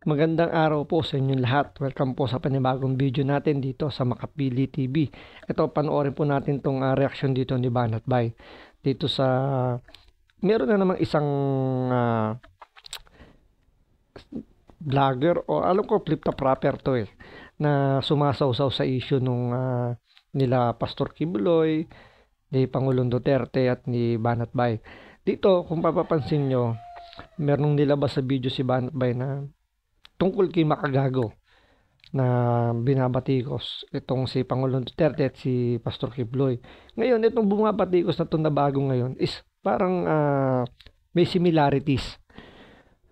Magandang araw po sa inyong lahat. Welcome po sa panibagong video natin dito sa Makapili TV. Ito, panoorin po natin tong reaction dito ni Banat Bay. Dito sa, meron na namang isang vlogger, o alam ko flip top rapper to na sumasawsaw sa issue nung nila Pastor Kibuloy, ni Pangulong Duterte at ni Banat Bay. Dito, kung papapansin nyo, merong nilabas sa video si Banat Bay na tungkol kay Makagago na binabatikos itong si Pangulong Duterte at si Pastor Kibuloy. Ngayon, itong bumabatikos na itong na bago ngayon is parang may similarities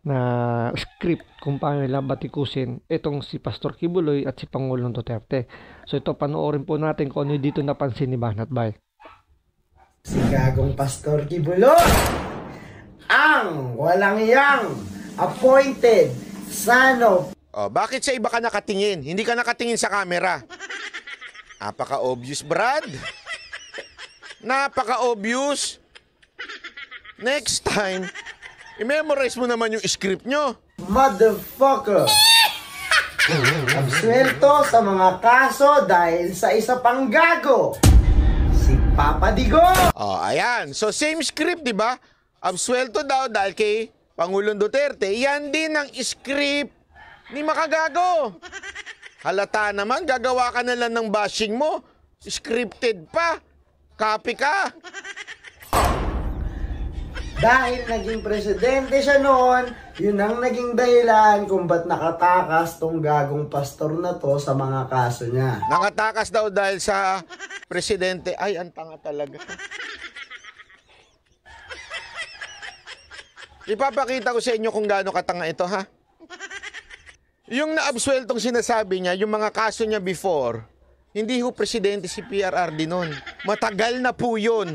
na script kung paano nila batikusin itong si Pastor Kibuloy at si Pangulong Duterte. So ito, panoorin po natin kung ano dito napansin ni Banat Bay. Si Gagong Pastor Kibuloy, ang walang iyang appointed son of... Bakit sa iba ka nakatingin? Hindi ka nakatingin sa camera. Napaka-obvious, Brad. Napaka-obvious. Next time, i-memorize mo naman yung script nyo. Motherfucker! Absuelto sa mga kaso dahil sa isa pang gago, si Papa Digo! Ayan. So, same script, di ba? Absuelto daw dahil kay Pangulong Duterte. Yan din ang script ni Makagago. Halata naman, gagawa ka na lang ng bashing mo. Scripted pa. Copy ka. Dahil naging presidente siya noon, yun ang naging dahilan kung ba't nakatakas tong gagong pastor na to sa mga kaso niya. Nakatakas daw dahil sa presidente. Ay, ang tanga talaga. Ipapakita ko sa inyo kung gaano katanga ito, ha? Yung naabsueltong sinasabi niya, yung mga kaso niya before, hindi ho presidente si PRRD nun. Matagal na po yun.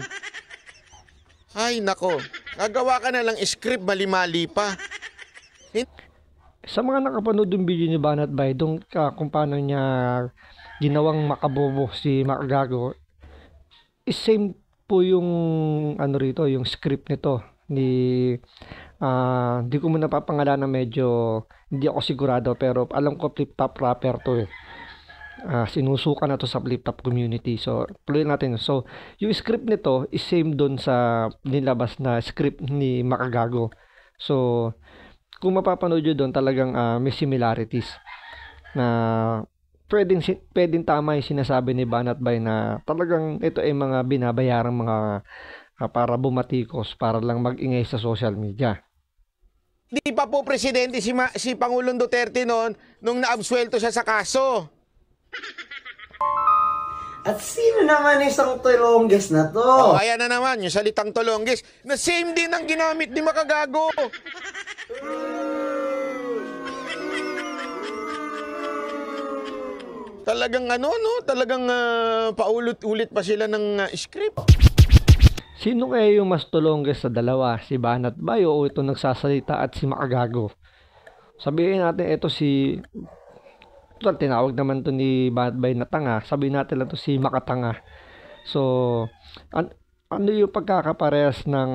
Ay, nako. Gagawa ka na lang script, mali-mali pa. Sa mga nakapanood yung video ni Banat Bay, kung paano niya ginawang makabobo si Makagago, is same po yung ano rito, yung script nito ni hindi ko muna papangalan na medyo hindi ako sigurado, pero alam ko flip top rapper to sinusuka na to sa flip top community. So tuloy natin. So yung script nito is same doon sa nilabas na script ni Makagago. So kung mapapanood nyo doon, talagang may similarities na pwedeng tama yung sinasabi ni Banat Bay na talagang ito ay mga binabayarang mga para bumatikos, para lang mag-ingay sa social media. Di pa po presidente si Pangulong Duterte noon nung naabsuelto siya sa kaso. At sino naman isang tulongges na to? Ayan na naman, yung salitang tulongges, na same din ang ginamit ni Makagago. Talagang talagang paulit-ulit pa sila ng script. Sino kaya yung mas tulongges sa dalawa? Si Banat Bay o ito nagsasalita at si Makagago? Sabihin natin ito tinawag naman to ni Banat Bay na tanga. Sabihin natin lang to si Makatanga. So, ano yung pagkakaparehas ng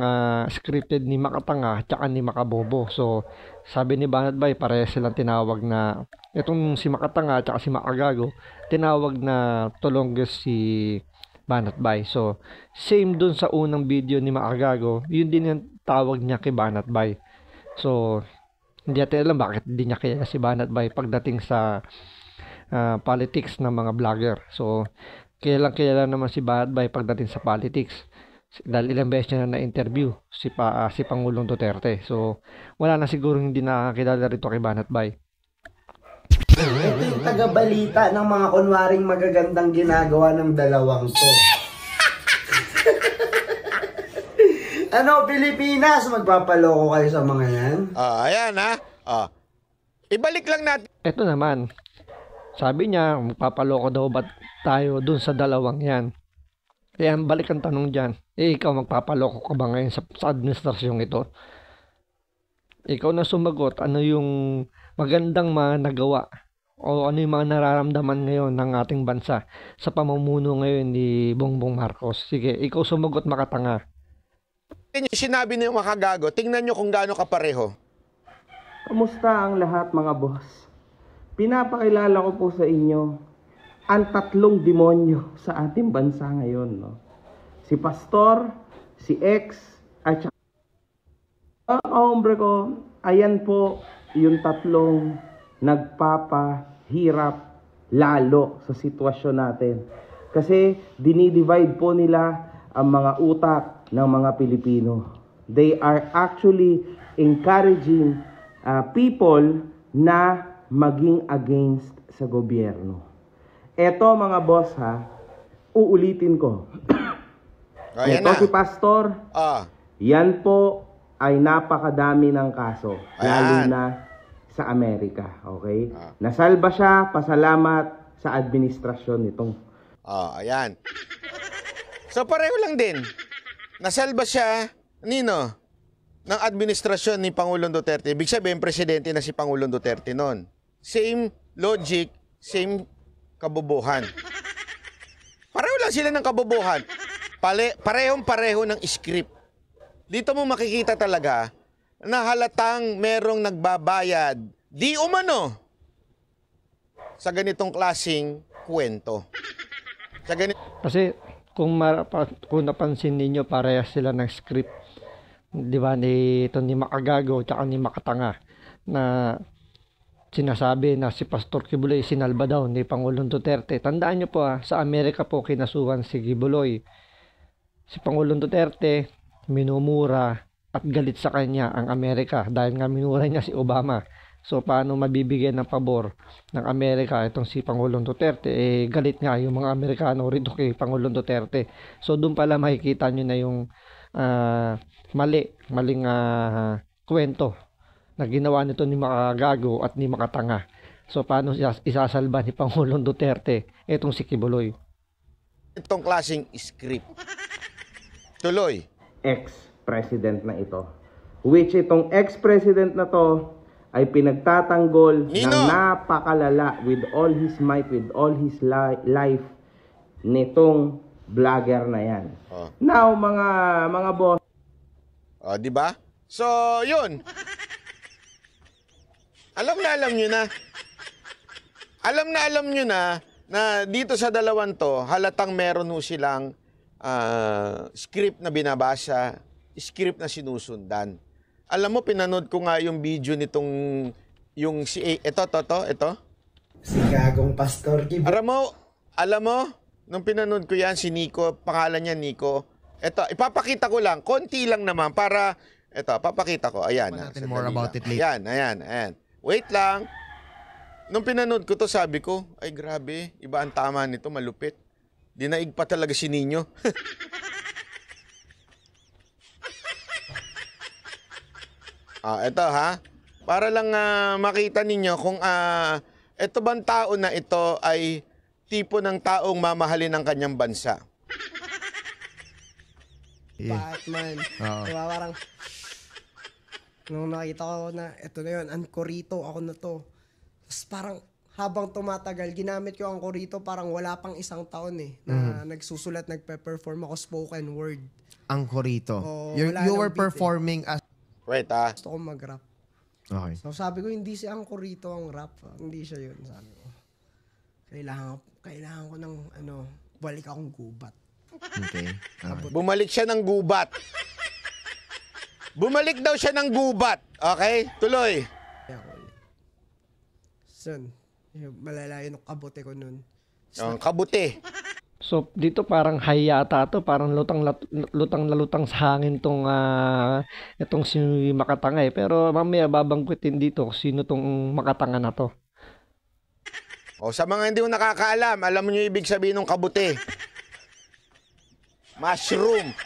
scripted ni Makatanga at ni Makabobo? So, sabi ni Banat Bay, parehas silang tinawag na itong si Makatanga at si Makagago, tinawag na tulongges si Banat Bay. So, same dun sa unang video ni Makagago, yun din yung tawag niya kay Banat Bay. So, hindi natin alam bakit hindi niya kaya si Banat Bay pagdating sa politics ng mga vlogger. So, kaya naman si Banat Bay pagdating sa politics. Dahil ilang beses niya na interview si Pangulong Duterte. So, wala na siguro hindi nakakilala rito kay Banat Bay. Ito yung taga-balita ng mga kunwaring magagandang ginagawa ng dalawang to. Ano, Pilipinas? Magpapaloko kayo sa mga yan? Ayan ha. Ibalik lang natin. Ito naman, sabi niya, magpapaloko daw ba tayo dun sa dalawang yan? Kaya balik ang tanong dyan, ikaw magpapaloko ka ba ngayon sa administrasyong ito? Ikaw na sumagot, ano yung magandang mga nagawa o ano yung mga nararamdaman ngayon ng ating bansa sa pamumuno ngayon ni Bongbong Marcos? Sige, ikaw sumagot, Makatanga. Yung sinabi ni Makagago, tingnan nyo kung gaano kapareho. Kamusta ang lahat mga boss? Pinapakilala ko po sa inyo ang tatlong demonyo sa ating bansa ngayon, no? Si Pastor, si X, at saka hombre ko, ayan po yung tatlong nagpapahirap lalo sa sitwasyon natin. Kasi dinidivide po nila ang mga utak ng mga Pilipino. They are actually encouraging people na maging against sa gobyerno. Eto mga boss ha, uulitin ko. Ayan Ito na. si Pastor, yan po ay napakadami ng kaso, lalo Ayan. na sa Amerika, okay? Nasalba siya, pasalamat sa administrasyon nitong. Ayan. So pareho lang din. Nasalba siya, Nino, ng administrasyon ni Pangulong Duterte. Ibig sabihin, presidente na si Pangulong Duterte noon. Same logic, same kabobohan. Pareho lang sila ng kabobohan. Parehong-pareho ng script. Dito mo makikita talaga na halatang merong nagbabayad di umano sa ganitong klasing kwento. Kasi kung napansin ninyo, parehas sila ng script. Di ba, ni Makagago at ni Makatanga, na sinasabi na si Pastor Kibuloy sinalba daw ni Pangulong Duterte. Tandaan nyo po sa Amerika po kinasuhan si Kibuloy. Si Pangulong Duterte minumura at galit sa kanya ang Amerika dahil nga minura niya si Obama. So paano mabibigyan ng pabor ng Amerika itong si Pangulong Duterte? Galit nga yung mga Amerikano rito kay Pangulong Duterte. So doon pala makikita nyo na yung maling kwento na ginawa nito ni Makagago at ni Makatanga. So paano isasalba ni Pangulong Duterte itong si Kibuloy? Itong klaseng script. Tuloy. Ex-president na ito. Which itong ex-president na to ay pinagtatanggol Nino! ng napakalala with all his might, with all his life nitong vlogger na yan. Now, mga boss, di ba? So, yun. Alam nyo na. Alam nyo na dito sa dalawan to, halatang meron ho silang script na binabasa, script na sinusundan. Alam mo, pinanood ko nga yung video nitong, yung si, ito. Si gagong Pastor Kibuloy. Alam mo, nung pinanood ko yan, si Nico, pangalan niya Nico. Ito, ipapakita ko lang, konti lang naman para, ito, papakita ko. Ayan. Natin more about it later. Ayan. Wait lang. Nung pinanood ko to, sabi ko, ay grabe, iba ang tama nito, malupit. Dinaig pa talaga si Nino. Ito ha. Para lang makita ninyo kung ito bang tao na ito ay tipo ng taong mamahalin ng kanyang bansa. Oo. Batman. Diba parang, nung nakita ko na, eto na yun, Ancorito, ako na to. Tapos parang, habang tumatagal, ginamit ko ang Ancorito, parang wala pang isang taon na nagsusulat, nagpe-perform ako spoken word. Ancorito. Oo, You wala were nang beat performing as... Wait Gusto ko mag-rap. Okay. So sabi ko, hindi si Ancorito ang rap. Hindi siya yun, sabi ko. Kailangan ko ng, balik akong gubat. Okay. Bumalik siya ng gubat. Bumalik daw siya ng gubat. Okay? Tuloy. Kaya ako ulit. Son, malala yun ang kabote ko nun. Ang kabuti. So dito parang high yata to, parang lutang na lutang sa hangin tong itong si Makatanga pero mamaya babangkwitin dito sino tong Makatanga na to. Sa mga hindi mo nakakaalam, alam niyo ibig sabihin ng kabuti. Mushroom.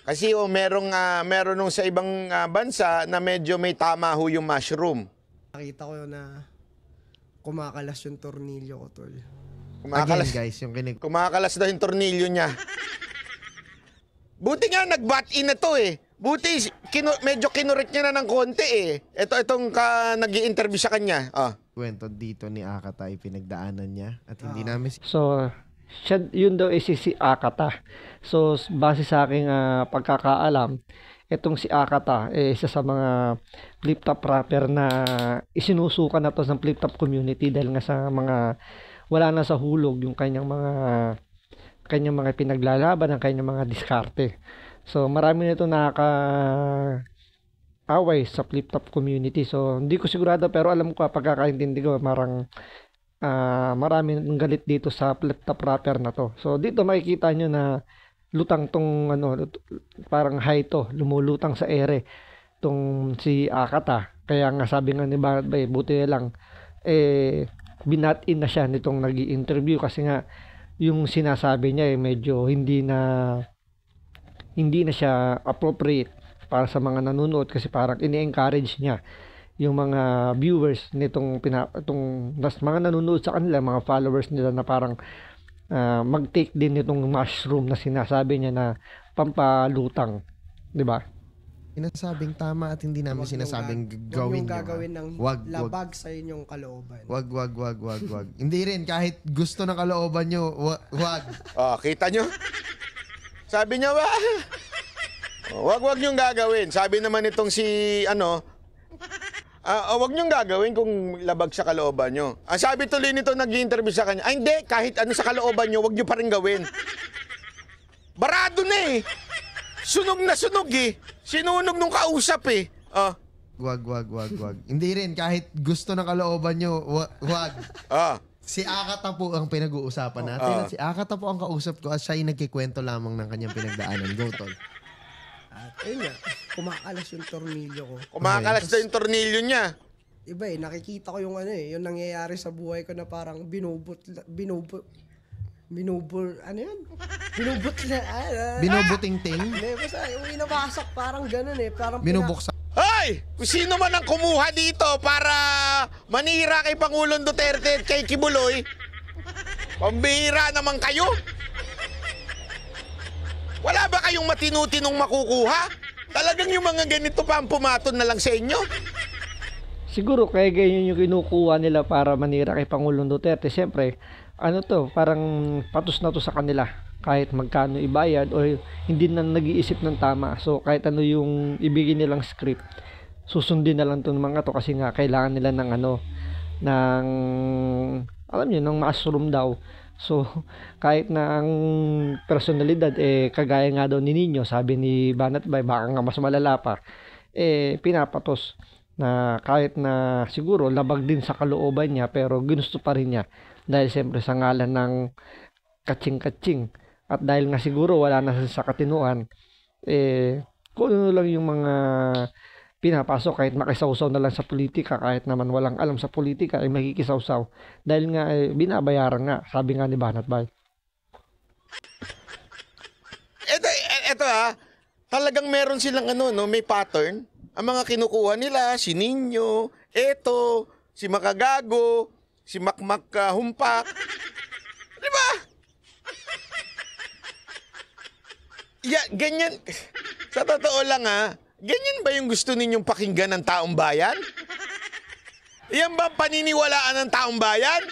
Kasi meron nung sa ibang bansa na medyo may tama ho yung mushroom. Nakita ko na kumakalas yung tornilyo ko, tol. Again, guys, yung kinig... Kumakalas daw yung tornilyo niya. Buti nga nag-butt-in na to eh. Buti medyo kinurik niya na ng konti eh. Itong nag-i-interview sa kanya. Kwento dito ni Akata ay pinagdaanan niya at hindi namin... So yun daw si Akata. So base sa aking pagkakaalam, Itong si Akata, isa sa mga flip-top rapper na isinusuka na to ng flip-top community dahil nga sa mga wala na sa hulog yung kanyang mga pinaglalaban, ang kanyang mga diskarte. So marami nito away sa flip-top community. So hindi ko sigurado pero alam ko, pagkakaintindi ko, marami ng galit dito sa flip-top rapper na to. So dito makikita nyo na lutang tong parang high to, lumulutang sa ere tong si Akata. Kaya nga sabi nga ni Banat Bay, buti lang binat-in na siya nitong nag-i-interview kasi nga yung sinasabi niya medyo hindi na siya appropriate para sa mga nanonood, kasi parang ini-encourage niya yung mga viewers nitong mga nanonood sa kanila, mga followers nila, na parang mag-take din nitong mushroom na sinasabi niya na pampalutang, 'di ba? Sinasabing tama at hindi namin sinasabing gawin yung gagawin ng labag sa inyong kalooban. Wag. Hindi rin, kahit gusto ng kalooban nyo, wag. Kita nyo? Sabi niya ba? Wag niyong gagawin. Sabi naman itong si wag niyong gagawin kung labag sa kalooban nyo. Ang sabi tuloy nito, nag-i-interview sa kanya, hindi, kahit ano sa kalooban nyo, wag nyo pa rin gawin. Barado na eh. Sunog na sunog eh. Sinunog nung kausap eh. Wag. Hindi rin, kahit gusto ng kalooban nyo, wag. Si Akata po ang pinag-uusapan natin. At si Akata po ang kausap ko at siya ay nagkikwento lamang ng kanyang pinagdaanan. Go, Tol. At ayun nga, kumakalas yung tornilyo ko. Kumakalas na yung tornilyo niya. Iba nakikita ko yung yung nangyayari sa buhay ko na parang binubut, ano yan? Binubuting-ting? Hindi, basta yung inabasok, parang ganun parang Binubuksan. Hoy! Kung sino man ang kumuha dito para manira kay Pangulong Duterte at kay Kibuloy, pambihira naman kayo. Wala ba kayong matinutinong makukuha? Talagang yung mga ganito pa ang pumaton na lang sa inyo? Siguro kaya ganyan yung kinukuha nila para manira kay Pangulong Duterte. Siyempre, parang patos na to sa kanila. Kahit magkano ibayad o hindi na nag-iisip ng tama. So kahit ano yung ibigay nilang script, susundin na lang to ng mga to kasi nga kailangan nila ng ng mushroom daw. So kahit na ang personalidad kagaya nga daw ni Nino, sabi ni Banat Bay, baka nga mas malala pa, pinapatos na kahit na siguro labag din sa kalooban niya, pero ginusto pa rin niya dahil siyempre sa ngalan ng katsing-katsing. At dahil nga siguro wala na sa katinuan, kung ano lang yung mga pinapasok, kahit makisawsaw na lang sa politika, kahit naman walang alam sa politika, ay makikisawsaw. Dahil nga binabayaran nga, sabi nga ni Banat Bay. Ito talagang meron silang may pattern. Ang mga kinukuha nila, si Nino, si Makagago, si Makmak Humpak. Di ba? Ganyan. Sa totoo lang ganyan ba yung gusto ninyong pakinggan ng taong bayan? Yan ba paniniwalaan ng taong bayan?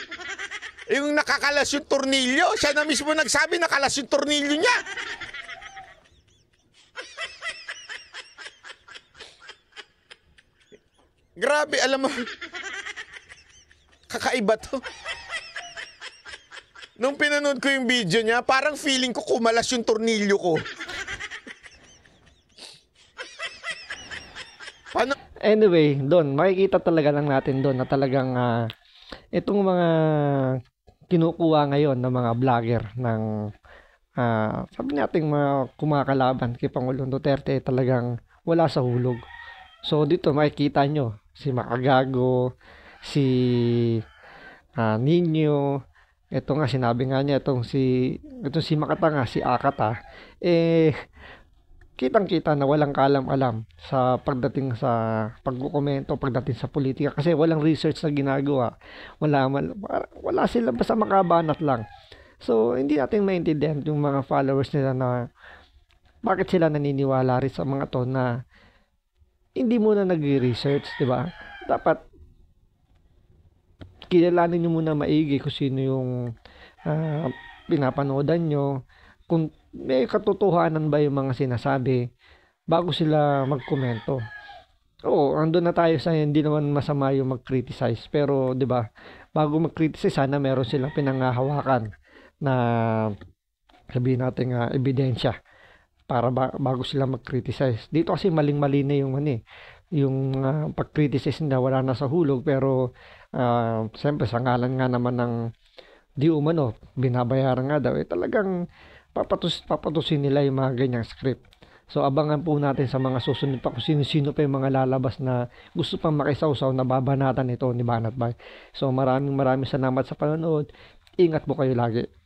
Yung nakakalas yung tornilyo, siya na mismo nagsabi nakalas yung tornilyo niya. Grabe, alam mo, kakaiba to. Nung pinanood ko yung video niya, parang feeling ko kumalas yung tornilyo ko. Anyway, doon, makikita talaga lang natin doon na talagang itong mga kinukuha ngayon ng mga vlogger ng sabi nating mga kumakalaban kay Pangulong Duterte, talagang wala sa hulog. So dito makikita nyo si Makagago, si Nino, ito nga sinabi nga niya itong si Makatanga, si Akata, kitang-kita na walang kaalam-alam sa pagdating sa pagkukomento, pagdating sa politika, kasi walang research na ginagawa. Wala sila, basta makabanat lang. So hindi natin maintindihan yung mga followers nila na bakit sila naniniwala rin sa mga to na hindi muna nag-research, di ba? Dapat kilalanin nyo muna maigi kung sino yung pinapanood nyo, kung may katotohanan ba yung mga sinasabi, bago sila magkomento. Oo, andun na tayo sa hindi naman masama yung mag-criticize. Pero, di ba, bago mag-criticize, sana meron silang pinanghahawakan na sabihin natin ebidensya para bago sila mag-criticize. Dito kasi maling-mali na yung yung pag-criticize nila wala na sa hulog, pero siyempre sa ngalan nga naman ng di umano, binabayaran nga daw, talagang papatusin nila yung mga ganyang script. So abangan po natin sa mga susunod pa kung sino-sino pa yung mga lalabas na gusto pang makisawsaw na babanatan ito ni Banat Bay. So maraming salamat sa panonood. Ingat po kayo lagi.